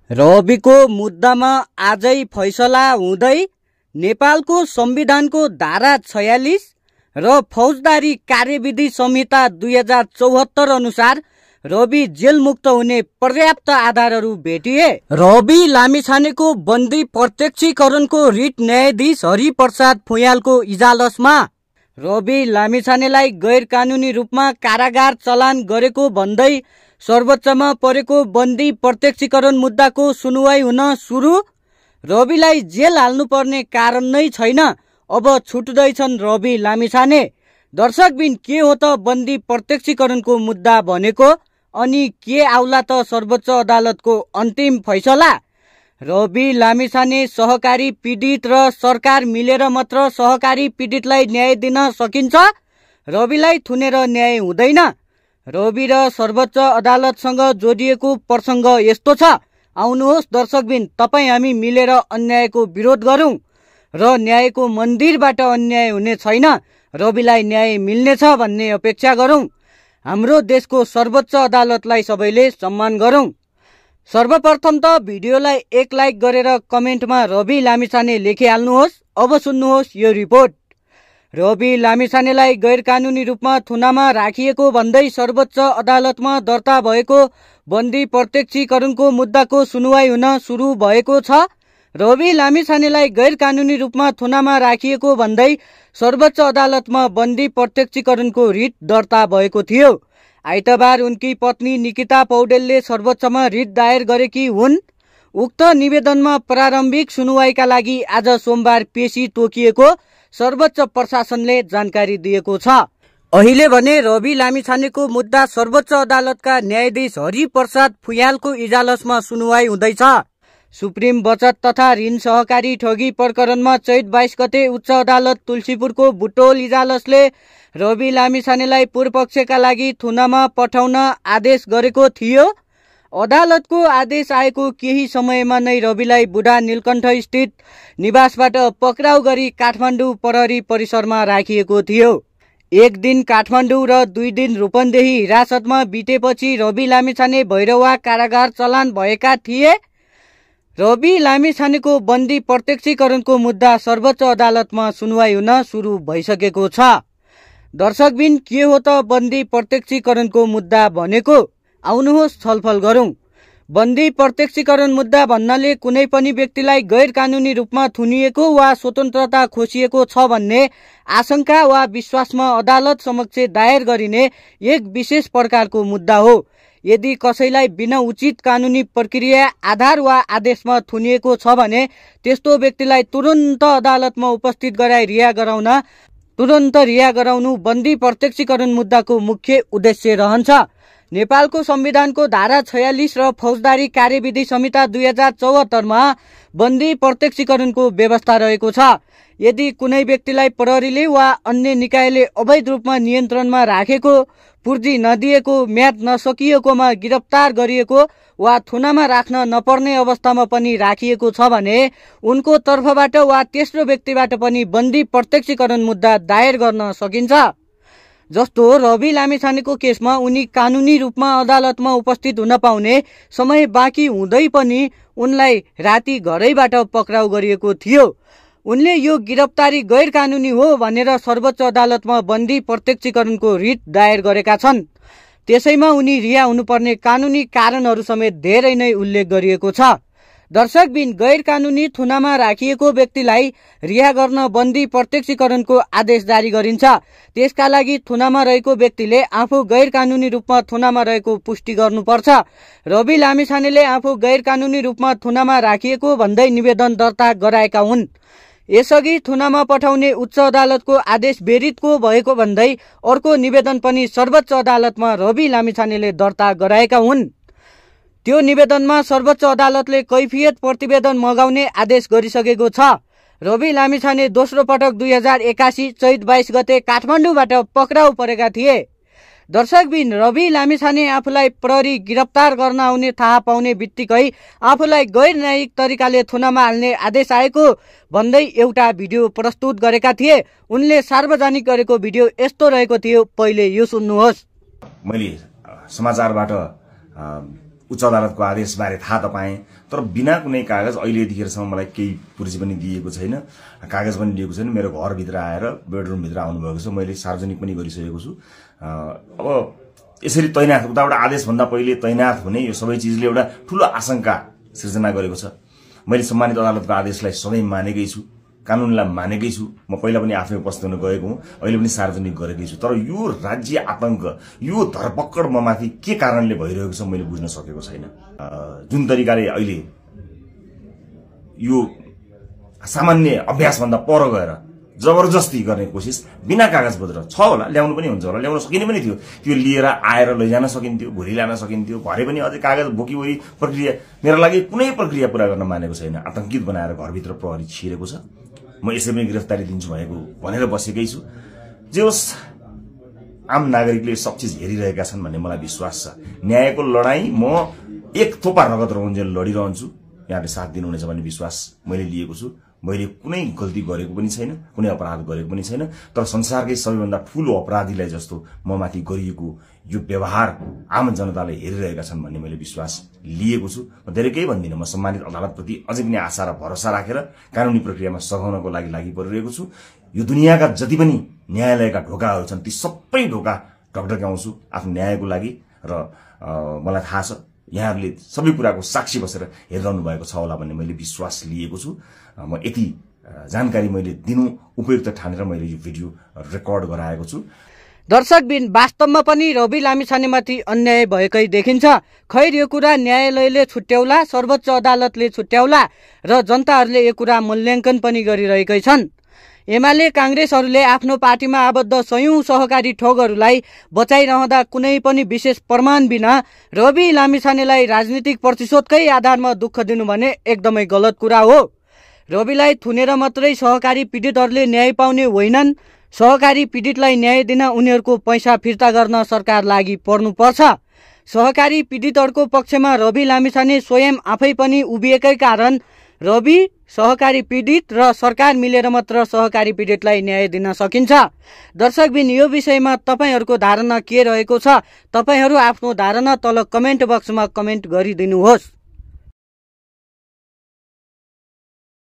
रविको मुद्दामा आजै फैसला हुँदै नेपालको संविधानको धारा 46 र फौजदारी कार्यविधि संहिता 2074 अनुसार रवि जेलमुक्त हुने पर्याप्त आधारहरू भेटिए। रवि लामिछानेको बन्दी प्रत्यक्षीकरणको रिट न्यायाधीश हरिप्रसाद फुयालको इजलासमा रवि लामिछानेलाई गैर कानूनी रूपमा कारागार चलान गरेको भन्दै सर्वोच्चमा परेको बन्दी प्रत्यक्षीकरण मुद्दाको सुनुवाई हुन सुरु। रविलाई जेल हाल्नुपर्ने कारण नै छैन, अब छुट्दैछन् रवि लामिछाने। दर्शकबिन, के हो त बन्दी प्रत्यक्षीकरणको मुद्दा भनेको, अनि के आउला त सर्वोच्च अदालतको अन्तिम फैसला? रवि लामिछाने सहकारी पीडित र सरकार मिलेर मात्र सहकारी पीडितलाई न्याय दिन सकिन्छ। रविलाई थुनेर न्याय हुँदैन। रवि र सर्वोच्च अदालतसँग जोडिएको प्रसङ्ग यस्तो छ। आउनुहोस् दर्शकबिन, तपाईँ हामी मिलेर अन्यायको विरोध गरौं र न्यायको मन्दिरबाट अन्याय हुने छैन, रविलाई न्याय मिल्नेछ भन्ने अपेक्षा गरौं। हाम्रो देशको सर्वोच्च अदालतलाई सबैले सम्मान गरौं। सर्वप्रथम त भिडियोलाई एक लाइक गरेर कमेन्टमा रवि लामिछाने लेखिहाल्नुहोस्। अब सुन्नुहोस् यो रिपोर्ट। रवि लामिछानेलाई गैर कानूनी रूपमा थुनामा राखिएको भन्दै सर्वोच्च अदालतमा दर्ता भएको बन्दी प्रत्यक्षीकरणको मुद्दाको सुनुवाई हुन सुरु भएको छ। रवि लामिछानेलाई गैर कानूनी रूपमा थुनामा राखिएको भन्दै सर्वोच्च अदालतमा बन्दी प्रत्यक्षीकरणको रिट दर्ता भएको थियो। आइतबार उनकी पत्नी निकिता पौडेलले सर्वोच्चमा रिट दायर गरेकी हुन्। उक्त निवेदनमा प्रारम्भिक सुनुवाईका लागि आज सोमबार पेशी तोकिएको सर्वोच्च प्रशासनले जानकारी दिएको छ। अहिले भने रवि लामिछानेको मुद्दा सर्वोच्च अदालतका न्यायाधीश हरिप्रसाद फुयालको इजलासमा सुनुवाई हुँदैछ। सुप्रिम बचत तथा ऋण सहकारी ठगी प्रकरणमा चैत 22 गते उच्च अदालत तुलसीपुरको बुटोल इजलासले रवि लामिछानेलाई पूर्वपक्षका लागि थुनामा पठाउन आदेश गरेको थियो। अदालतको आदेश आएको केही समयमा नै रविलाई बुढा नीलकण्ठ स्थित निवासबाट पक्राउ गरी काठमाडौँ प्रहरी परिसरमा राखिएको थियो। एक दिन काठमाडौँ र 2 दिन रूपन्देही हिरासतमा बितेपछि रवि लामिछाने भैरवा कारागार चलान भएका थिए। रवि लामिछानेको बन्दी प्रत्यक्षीकरणको मुद्दा सर्वोच्च अदालतमा सुनुवाई हुन सुरु भइसकेको छ। दर्शकबिन, के हो त बन्दी प्रत्यक्षीकरणको मुद्दा भनेको? आउनुहोस् छलफल गरौं। बन्दी प्रत्यक्षीकरण मुद्दा भन्नाले कुनै पनि व्यक्तिलाई गैर कानूनी रूपमा थुनिएको वा स्वतन्त्रता खोसिएको छ भन्ने आशंका वा विश्वासमा अदालत समक्ष दायर गरिने एक विशेष प्रकारको मुद्दा हो। यदि कसैलाई बिना उचित कानूनी प्रक्रिया, आधार वा आदेशमा थुनिएको छ भने त्यस्तो व्यक्तिलाई तुरन्त अदालतमा उपस्थित गराई रिहा गराउनु बन्दी प्रत्यक्षीकरण मुद्दाको मुख्य उद्देश्य रहन्छ। नेपालको संविधानको धारा 46 र फौजदारी कार्यविधि संहिता 2074 मा बन्दी प्रत्यक्षीकरणको व्यवस्था रहेको छ। यदि कुनै व्यक्तिलाई प्रहरीले वा अन्य निकायले अवैध रूपमा नियन्त्रणमा राखेको, पूर्जी नदिएको, म्याद नसकिएकोमा गिरफ्तार गरिएको वा थुनामा राख्न नपर्ने अवस्थामा पनि राखिएको छ भने उनको तर्फबाट वा तेस्रो व्यक्तिबाट पनि बन्दी प्रत्यक्षीकरण मुद्दा दायर गर्न सकिन्छ। जस्तो रवि लामिछानेको केसमा उनी कानूनी रूपमा अदालतमा उपस्थित हुन पाउने समय बाँकी हुँदै पनि उनलाई राति घरैबाट पक्राउ गरिएको थियो। उनले यो गिरफ्तारी गैर कानूनी हो भनेर सर्वोच्च अदालतमा बन्दी प्रत्यक्षीकरणको रिट दायर गरेका छन्। त्यसैमा उनी रिहा हुनुपर्ने कानूनी कारणहरू समेत धेरै नै उल्लेख गरिएको छ। दर्शकबिन, गैर कानूनी थुनामा राखिएको व्यक्तिलाई रिहा गर्न बन्दी प्रत्यक्षीकरणको आदेश जारी गरिन्छ। त्यसका लागि थुनामा रहेको व्यक्तिले आफू गैर कानूनी रूपमा थुनामा रहेको पुष्टि गर्नुपर्छ। रवि लामिछानेले आफू गैर कानूनी रूपमा थुनामा राखिएको भन्दै निवेदन दर्ता गराएका हुन्। यसअघि थुनामा पठाउने उच्च अदालतको आदेश बेरितको भएको भन्दै अर्को निवेदन पनि सर्वोच्च अदालतमा रवि लामिछानेले दर्ता गराएका हुन्। त्यो निवेदनमा सर्वोच्च अदालतले कैफियत प्रतिवेदन मगाउने आदेश गरिसकेको छ। रवि लामिछाने दोस्रो पटक 2081 चैत 22 गते काठमाडौँबाट पक्राउ परेका थिए। दर्शकबिन, रवि लामिछाने आफूलाई प्रहरी गिरफ्तार गर्न आउने थाहा पाउने बित्तिकै आफूलाई गैर न्यायिक तरिकाले थुनामा हाल्ने आदेश आएको भन्दै एउटा भिडियो प्रस्तुत गरेका थिए। उनले सार्वजनिक गरेको भिडियो यस्तो रहेको थियो, पहिले यो सुन्नुहोस्। मैले समाचारबाट उच्च अदालतको आदेशबारे थाहा त पाएँ, तर बिना कुनै कागज अहिले यतिखेरसम्म मलाई केही पुर्जी पनि दिएको छैन, कागज पनि दिएको छैन। मेरो घरभित्र आएर बेडरुमभित्र आउनुभएको छ, मैले सार्वजनिक पनि गरिसकेको छु। अब यसरी तैनाथ उताबाट आदेशभन्दा पहिले तैनाथ हुने यो सबै चिजले एउटा ठूलो आशंका सृजना गरेको छ। मैले सम्मानित अदालतको आदेशलाई सधैँ मानेकै छु, कानूनलाई मानेकै छु। म पहिला पनि आफै उपस्थित हुन गएको हुँ, अहिले पनि सार्वजनिक गरेकै छु। तर यो राज्य आतंक, यो धरपकड ममाथि के कारणले भइरहेको छ मैले बुझ्न सकेको छैन। जुन तरिकाले अहिले यो सामान्य अभ्यासभन्दा पर गएर जबरजस्ती गर्ने कोसिस बिना कागजपत्र छ होला, ल्याउनु पनि हुन्छ होला, ल्याउन सकिने पनि थियो, त्यो लिएर आएर लैजान सकिन्थ्यो, भोलि ल्यान सकिन्थ्यो। भरे पनि अझै कागज बोकीवरी प्रक्रिया मेरो लागि कुनै प्रक्रिया पूरा गर्न मानेको छैन। आतंकित बनाएर घरभित्र प्रहरी छिरेको छ, म यसै पनि गिरफ्तारी दिन्छु भनेर बसेकै छु। जे होस्, आम नागरिकले सब चिज हेरिरहेका छन् भन्ने मलाई विश्वास छ। न्यायको लडाईँ म एक थोपा रगत रहुन्जेल लडिरहन्छु। यहाँले साथ दिनुहुनेछ भन्ने विश्वास मैले लिएको छु। मैले कुनै गल्ती गरेको पनि छैन, कुनै अपराध गरेको पनि छैन, तर संसारकै सबैभन्दा ठूलो अपराधीलाई जस्तो ममाथि गरिएको यो व्यवहार आम जनताले हेरिरहेका छन् भन्ने मैले विश्वास लिएको छु। म धेरै केही भन्दिनँ, म सम्मानित अदालतप्रति अझै पनि आशा र भरोसा राखेर कानुनी प्रक्रियामा सघाउनको लागि परिरहेको छु। यो दुनियाँका जति पनि न्यायालयका ढोकाहरू छन् ती सबै ढोका ढकढक्याउँछु आफ्नो न्यायको लागि। र मलाई थाहा छ यहाँहरूले सबै कुराको साक्षी बसेर हेरिरहनु भएको छ होला भन्ने मैले विश्वास लिएको छु। म यति जानकारी मैले दिनु उपयुक्त ठानेर मैले यो भिडियो रेकर्ड गराएको छु। दर्शकबिन, वास्तवमा पनि रवि लामिछानेमाथि अन्याय भएकै देखिन्छ। खैर, यो कुरा न्यायालयले छुट्याउला, सर्वोच्च अदालतले छुट्याउला र जनताहरूले यो कुरा मूल्याङ्कन पनि गरिरहेकै छन्। एमाले कांग्रेसहरूले आफ्नो पार्टीमा आबद्ध सयौं सहकारी ठगहरूलाई बचाइरहँदा कुनै पनि विशेष प्रमाण बिना रवि लामिछानेलाई राजनीतिक प्रतिशोधकै आधारमा दुःख दिनु भने एकदमै गलत कुरा हो। रविलाई थुनेर मात्रै सहकारी पीडितहरूले न्याय पाउने होइनन्। सहकारी पीडितलाई न्याय दिन उनीहरूको पैसा फिर्ता गर्न सरकार लागि पर्नुपर्छ। सहकारी पीडितहरूको पक्षमा रवि लामिछाने स्वयं आफै पनि उभिएकै कारण रवि, सहकारी पीडित र सरकार मिलेर मात्र सहकारी पीडितलाई न्याय दिन सकिन्छ। दर्शकबिन, यो विषयमा तपाईहरूको धारणा के रहेको छ? तपाईहरू आफ्नो धारणा तल कमेन्ट बक्समा कमेन्ट गरिदिनुहोस्।